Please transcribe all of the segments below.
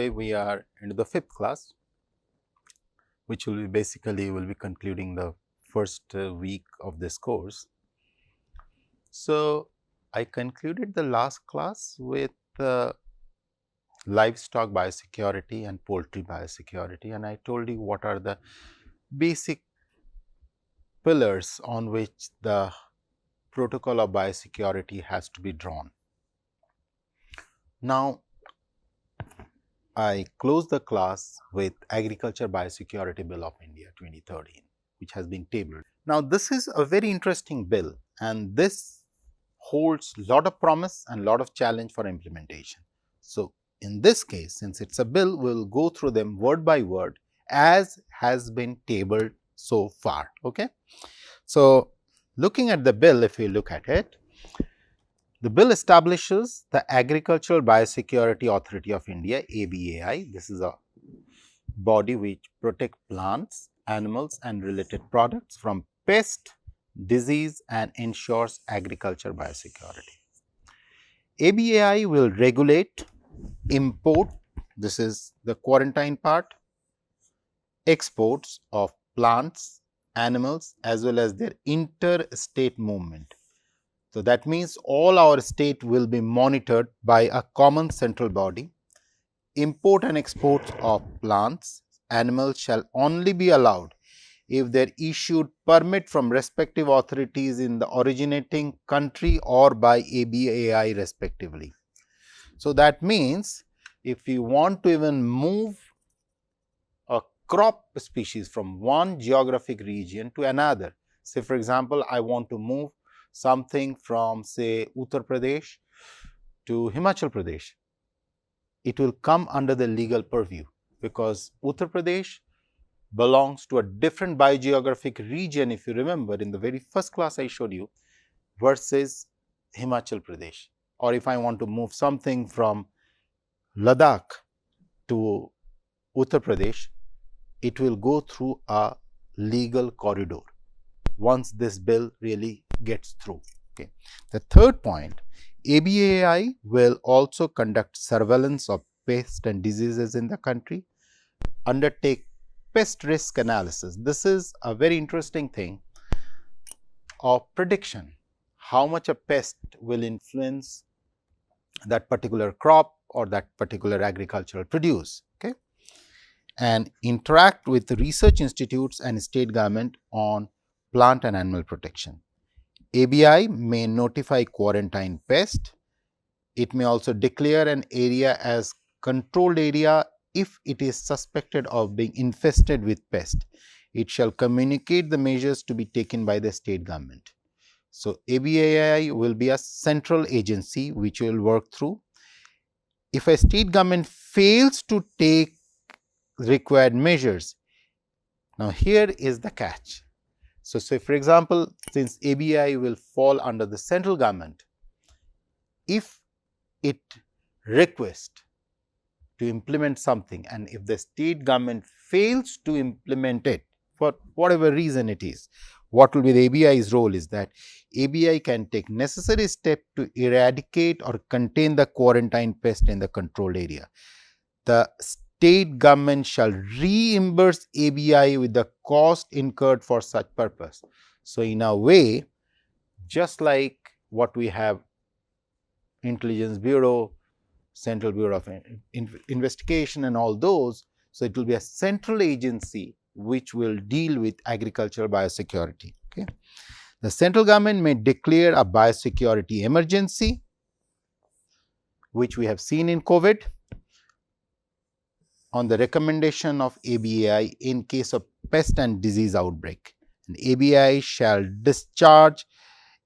today we are into the 5th class, which will be basically will be concluding the first week of this course. So, I concluded the last class with livestock biosecurity and poultry biosecurity, and I told you what are the basic pillars on which the protocol of biosecurity has to be drawn. Now, I closed the class with Agriculture Biosecurity Bill of India 2013, which has been tabled. Now, this is a very interesting bill, and this holds lot of promise and lot of challenge for implementation. So, in this case, since it is a bill, we will go through them word by word as has been tabled so far. Okay? So, looking at the bill, if you look at it, the bill establishes the Agricultural Biosecurity Authority of India (ABAI). This is a body which protects plants, animals and related products from pest, disease and ensures agriculture biosecurity. ABAI will regulate import, this is the quarantine part, exports of plants, animals as well as their interstate movement. So, that means all our state will be monitored by a common central body. Import and exports of plants, animals shall only be allowed if they are issued permit from respective authorities in the originating country or by ABAI respectively. So, that means if you want to even move a crop species from one geographic region to another, say for example, I want to move something from say Uttar Pradesh to Himachal Pradesh, it will come under the legal purview, because Uttar Pradesh belongs to a different biogeographic region, if you remember in the very first class I showed you, versus Himachal Pradesh. Or if I want to move something from Ladakh to Uttar Pradesh, it will go through a legal corridor once this bill really gets through. Okay. The third point, ABAI will also conduct surveillance of pests and diseases in the country, undertake pest risk analysis. This is a very interesting thing of prediction, how much a pest will influence that particular crop or that particular agricultural produce. Okay. And interact with research institutes and state government on plant and animal protection. ABI may notify quarantine pest. It may also declare an area as controlled area if it is suspected of being infested with pest. It shall communicate the measures to be taken by the state government. So, ABAI will be a central agency which will work through. If a state government fails to take required measures, now here is the catch. So, say for example, since ABI will fall under the central government, if it requests to implement something and if the state government fails to implement it for whatever reason it is, what will be the ABI's role is that ABI can take necessary step to eradicate or contain the quarantine pest in the controlled area. The state government shall reimburse ABI with the cost incurred for such purpose. So, in a way, just like what we have Intelligence Bureau, Central Bureau of Investigation and all those. So, it will be a central agency which will deal with agricultural biosecurity. Okay. The central government may declare a biosecurity emergency, which we have seen in COVID, on the recommendation of ABAI in case of pest and disease outbreak. And ABAI shall discharge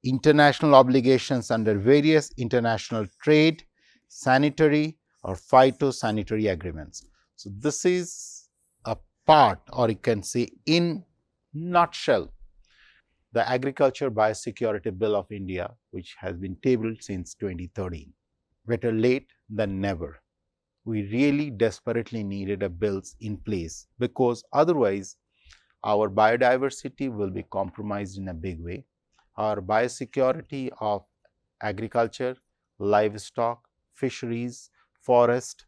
international obligations under various international trade, sanitary or phytosanitary agreements. So, this is a part, or you can say in nutshell, the Agriculture Biosecurity Bill of India, which has been tabled since 2013. Better late than never. We really desperately needed a bills in place, because otherwise our biodiversity will be compromised in a big way. Our biosecurity of agriculture, livestock, fisheries, forest,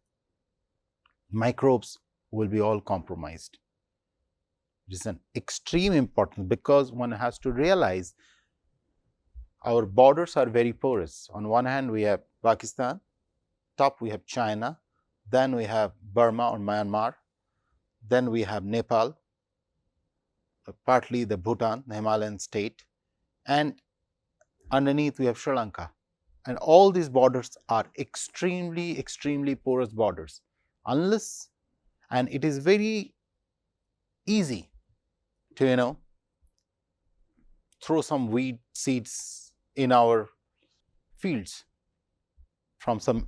microbes will be all compromised. It is an extreme importance because one has to realize our borders are very porous. On one hand, we have Pakistan, top we have China, then we have Burma or Myanmar, then we have Nepal, partly the Bhutan, the Himalayan state, and underneath we have Sri Lanka. And all these borders are extremely, extremely porous borders. Unless, and it is very easy to, throw some weed seeds in our fields from some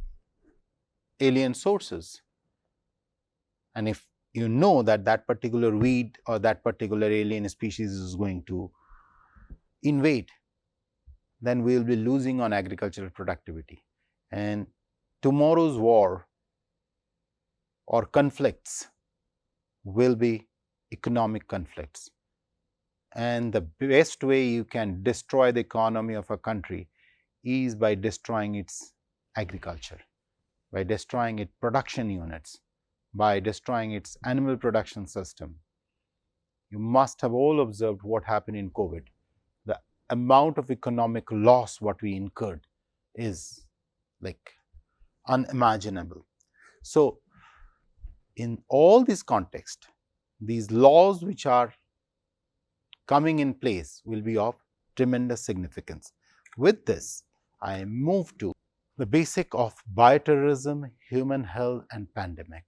alien sources. And if you know that that particular weed or that particular alien species is going to invade, then we will be losing on agricultural productivity. And tomorrow's war or conflicts will be economic conflicts. And the best way you can destroy the economy of a country is by destroying its agriculture, by destroying its production units, by destroying its animal production system. You must have all observed what happened in COVID. The amount of economic loss what we incurred is like unimaginable. So, in all this context, these laws which are coming in place will be of tremendous significance. With this, I move to the basic of bioterrorism, human health and pandemic.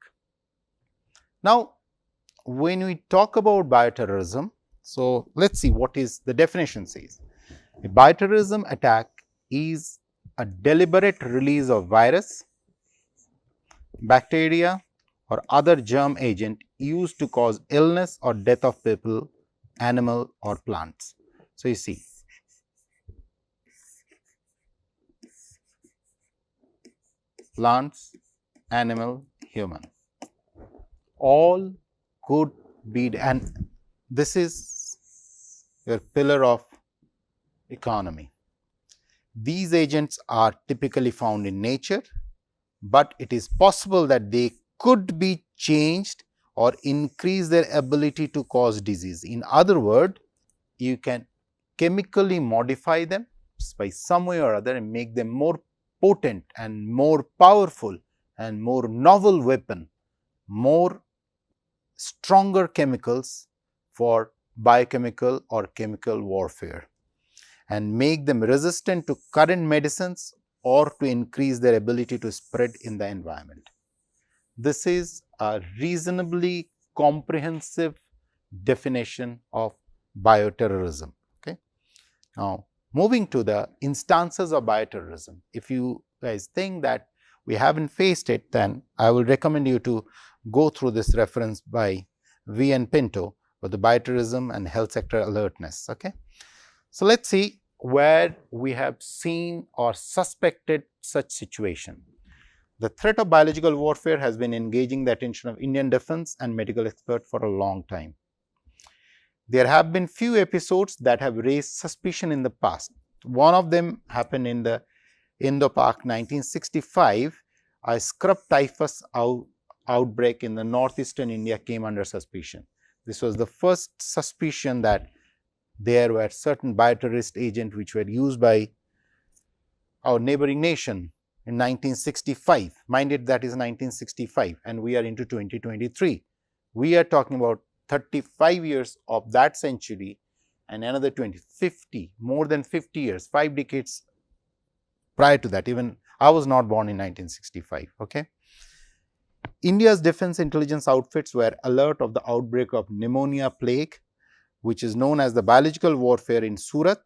Now, when we talk about bioterrorism, so let's see what is the definition says. A bioterrorism attack is a deliberate release of virus, bacteria or other germ agent used to cause illness or death of people, animal or plants. So, you see plants, animal, human, all could be, and this is your pillar of economy. These agents are typically found in nature, but it is possible that they could be changed or increase their ability to cause disease. In other words, you can chemically modify them by some way or other and make them more potent and more powerful and more novel weapon, more stronger chemicals for biochemical or chemical warfare, and make them resistant to current medicines or to increase their ability to spread in the environment. This is a reasonably comprehensive definition of bioterrorism. Okay. Now, moving to the instances of bioterrorism. If you guys think that we haven't faced it, then I will recommend you to go through this reference by V. N. Pinto for the bioterrorism and health sector alertness. Okay. So, let us see where we have seen or suspected such situation. The threat of biological warfare has been engaging the attention of Indian defense and medical experts for a long time. There have been few episodes that have raised suspicion in the past. One of them happened in the Indo-Pak 1965. A scrub typhus outbreak in the northeastern India came under suspicion. This was the first suspicion that there were certain bioterrorist agents which were used by our neighboring nation in 1965. Mind it, that is 1965 and we are into 2023. We are talking about 35 years of that century and another 50, more than 50 years, 5 decades prior to that. Even I was not born in 1965. Okay. India's defense intelligence outfits were alert of the outbreak of pneumonia plague, which is known as the biological warfare in Surat,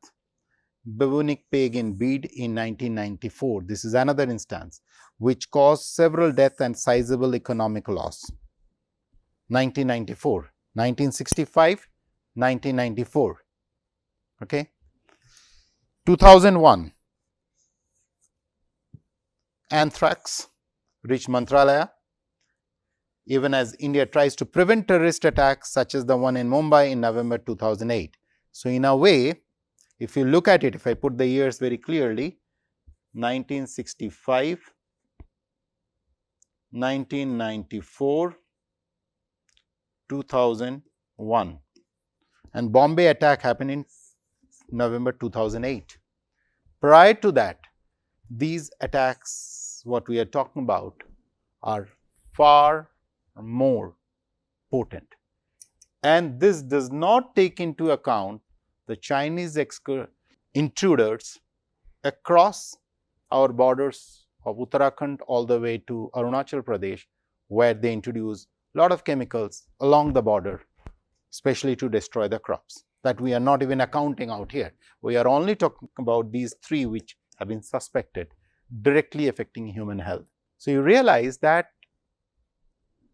bubonic plague in Bede in 1994. This is another instance which caused several deaths and sizable economic loss. 1994, 1965, 1994. Okay. 2001, anthrax reached Mantralaya, even as India tries to prevent terrorist attacks such as the one in Mumbai in November 2008. So, in a way, if you look at it, if I put the years very clearly, 1965, 1994, 2001, and Bombay attack happened in November 2008. Prior to that, these attacks, what we are talking about, are far more potent. And this does not take into account the Chinese intruders across our borders of Uttarakhand all the way to Arunachal Pradesh, where they introduce a lot of chemicals along the border, especially to destroy the crops, that we are not even accounting out here. We are only talking about these three which have been suspected directly affecting human health. So you realize that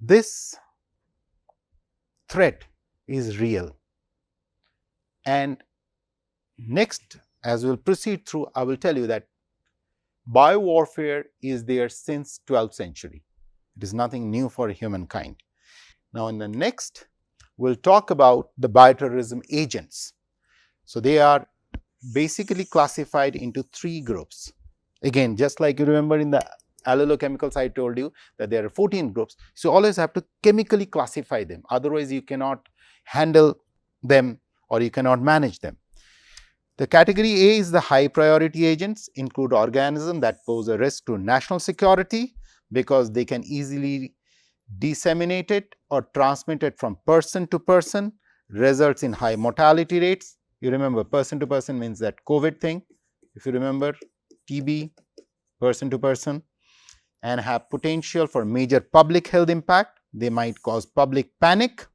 this threat is real. And next, as we will proceed through, I will tell you that biowarfare is there since 12th century. It is nothing new for humankind. Now, in the next, we will talk about the bioterrorism agents. So, they are basically classified into three groups. Again, just like you remember in the allelochemicals, I told you that there are 14 groups. So, you always have to chemically classify them. Otherwise, you cannot handle them or you cannot manage them. The category A is the high priority agents, include organisms that pose a risk to national security because they can easily disseminate it or transmit it from person to person, results in high mortality rates. You remember, person to person means that COVID thing, if you remember, TB, person to person, and have potential for major public health impact. They might cause public panic.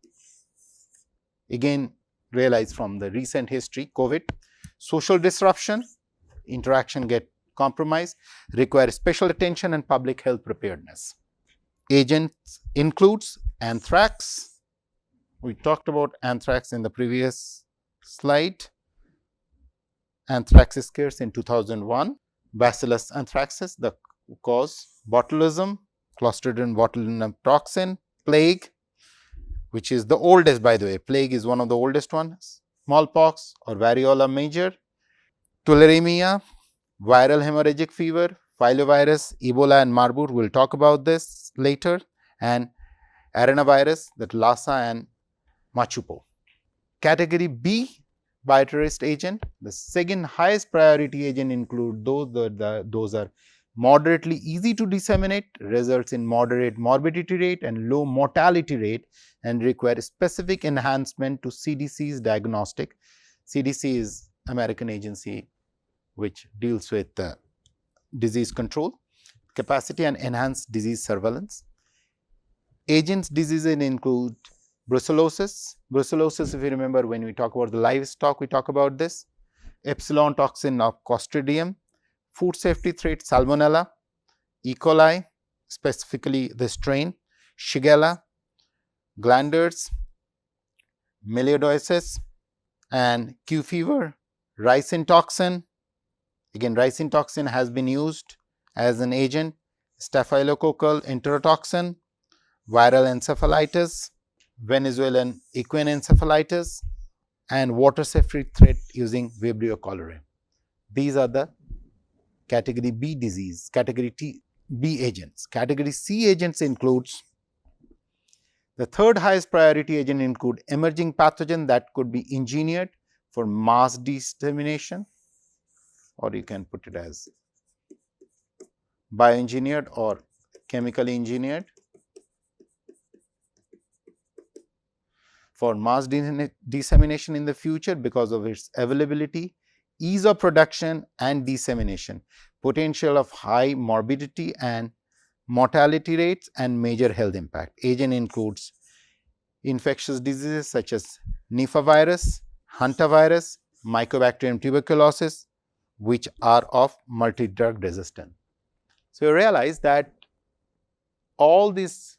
Again, realize from the recent history, COVID. Social disruption, interaction get compromised, require special attention and public health preparedness. Agents includes anthrax. We talked about anthrax in the previous slide. Anthrax scares in 2001. Bacillus anthracis, the cause botulism, Clostridium botulinum toxin, plague, which is the oldest, by the way. Plague is one of the oldest ones. Smallpox or variola major, tularemia, viral hemorrhagic fever, filovirus, Ebola and Marburg. We will talk about this later, and arenavirus, that Lassa and Machupo. Category B, bioterrorist agent. The second highest priority agent include those are moderately easy to disseminate, results in moderate morbidity rate and low mortality rate, and require specific enhancement to CDC's diagnostic. CDC is American agency which deals with disease control, capacity and enhanced disease surveillance. Agents diseases include brucellosis. Brucellosis, if you remember, when we talk about the livestock, we talk about this. Epsilon toxin of Clostridium, food safety threat, Salmonella, E. coli, specifically the strain, Shigella, glanders, melioidosis, and Q fever, ricin toxin. Again, ricin toxin has been used as an agent, staphylococcal enterotoxin, viral encephalitis, Venezuelan equine encephalitis, and water safety threat using Vibrio cholerae. These are the category B disease, category B agents. Category C agents includes the third highest priority agent include emerging pathogen that could be engineered for mass dissemination, or you can put it as bioengineered or chemically engineered for mass dissemination in the future because of its availability, ease of production and dissemination, potential of high morbidity and mortality rates, and major health impact. Agent includes infectious diseases such as Nipah virus, hantavirus, Mycobacterium tuberculosis, which are of multi-drug resistant. So, you realize that all these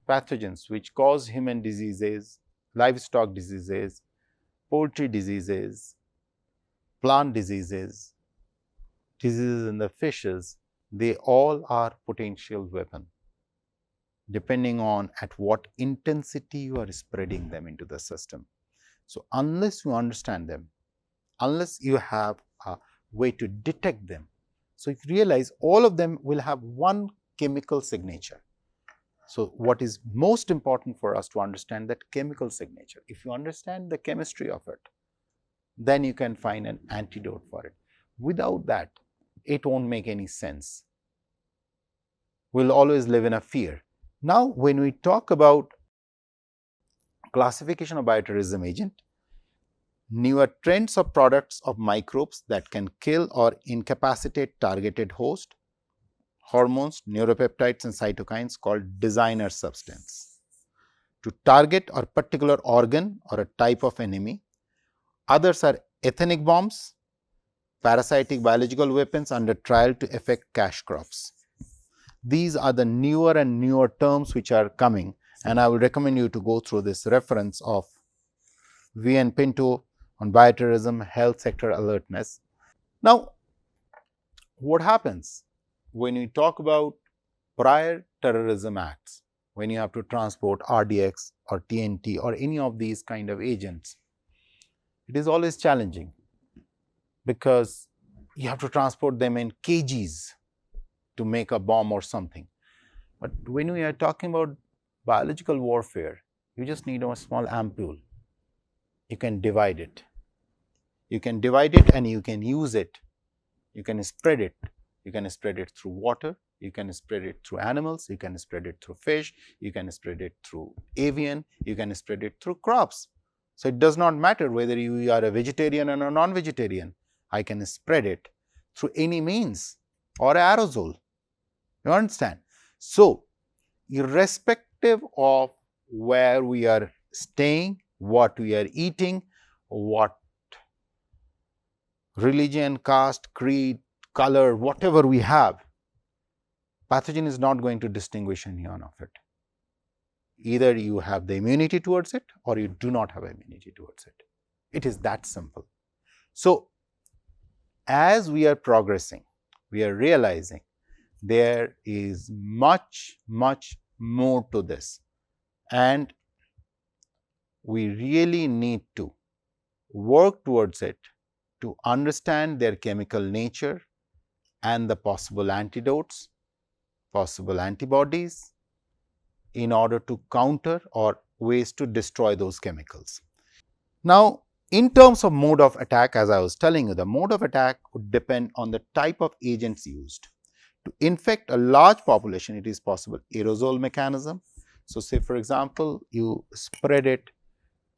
pathogens which cause human diseases, livestock diseases, poultry diseases, plant diseases, diseases in the fishes, they all are potential weapon, depending on at what intensity you are spreading them into the system. So, unless you understand them, unless you have a way to detect them, so you realize all of them will have one chemical signature. So, what is most important for us to understand that chemical signature. If you understand the chemistry of it, then you can find an antidote for it. Without that, it won't make any sense. We'll always live in a fear. Now, when we talk about classification of bioterrorism agent, newer trends of products of microbes that can kill or incapacitate targeted host, hormones, neuropeptides and cytokines called designer substance to target or particular organ or a type of enemy. Others are ethnic bombs, parasitic biological weapons under trial to affect cash crops. These are the newer and newer terms which are coming, and I will recommend you to go through this reference of V. N. Pinto on bioterrorism, health sector alertness. Now, what happens when we talk about prior terrorism acts, when you have to transport RDX or TNT or any of these kind of agents? It is always challenging because you have to transport them in kgs to make a bomb or something. But when we are talking about biological warfare, you just need a small ampule. You can divide it. You can divide it and you can use it. You can spread it. You can spread it through water. You can spread it through animals. You can spread it through fish. You can spread it through avian. You can spread it through crops. So, it does not matter whether you are a vegetarian or a non-vegetarian. I can spread it through any means or aerosol. You understand? So, irrespective of where we are staying, what we are eating, what religion, caste, creed, color, whatever we have, pathogen is not going to distinguish any one of it. Either you have the immunity towards it or you do not have immunity towards it. It is that simple. So, as we are progressing, we are realizing there is much more to this, and we really need to work towards it to understand their chemical nature and the possible antidotes, possible antibodies in order to counter or ways to destroy those chemicals. Now, in terms of mode of attack, as I was telling you, the mode of attack would depend on the type of agents used. To infect a large population, it is possible aerosol mechanism. So, say for example, you spread it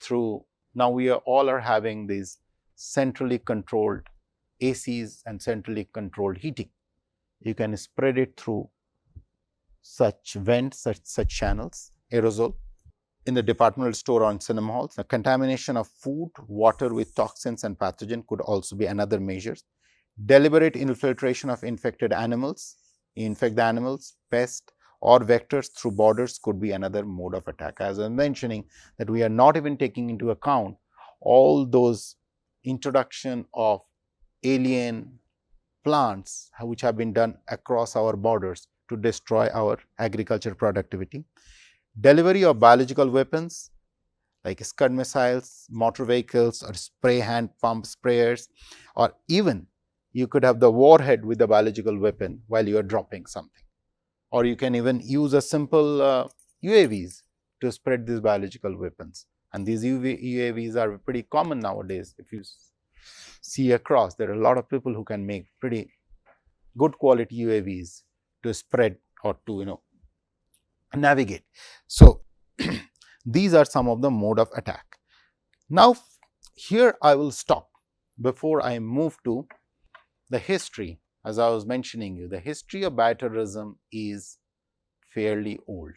through, now we all are having these centrally controlled ACs and centrally controlled heating. You can spread it through such vents, such channels, aerosol. In the departmental store or in cinema halls, the contamination of food, water with toxins and pathogen could also be another measure. Deliberate infiltration of infected animals, infect the animals, pest or vectors through borders could be another mode of attack. As I am mentioning that we are not even taking into account all those introduction of alien plants which have been done across our borders to destroy our agriculture productivity. Delivery of biological weapons like Scud missiles, motor vehicles or spray hand pump sprayers, or even you could have the warhead with the biological weapon while you are dropping something, or you can even use a simple UAVs to spread these biological weapons. And these UAVs are pretty common nowadays. If you see across, there are a lot of people who can make pretty good quality UAVs to spread or to navigate. So, these are some of the mode of attack. Now, here I will stop before I move to the history. As I was mentioning you, the history of bioterrorism is fairly old,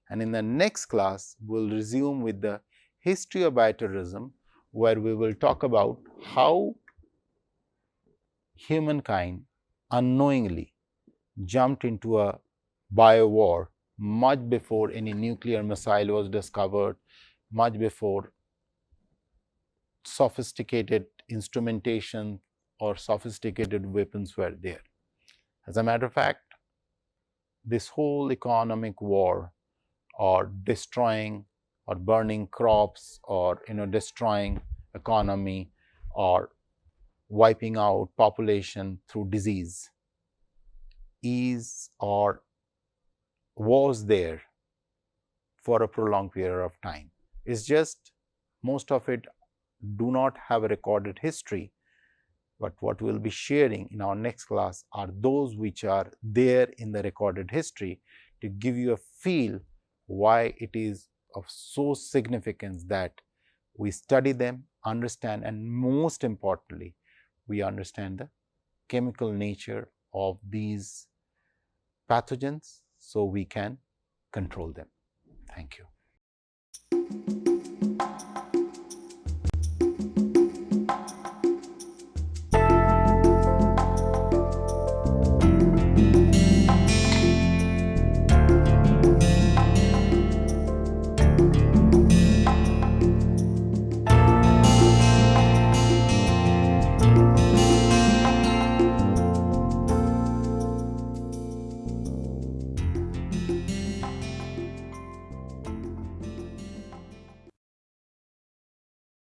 and in the next class we will resume with the history of bioterrorism, where we will talk about how humankind unknowingly jumped into a bio war much before any nuclear missile was discovered, much before sophisticated instrumentation or sophisticated weapons were there. As a matter of fact, this whole economic war or destroying or burning crops or destroying economy or wiping out population through disease is or was there for a prolonged period of time. It's just most of it do not have a recorded history, but what we will be sharing in our next class are those which are there in the recorded history to give you a feel why it is of so significance that we study them, understand, and most importantly, we understand the chemical nature of these pathogens so we can control them. Thank you.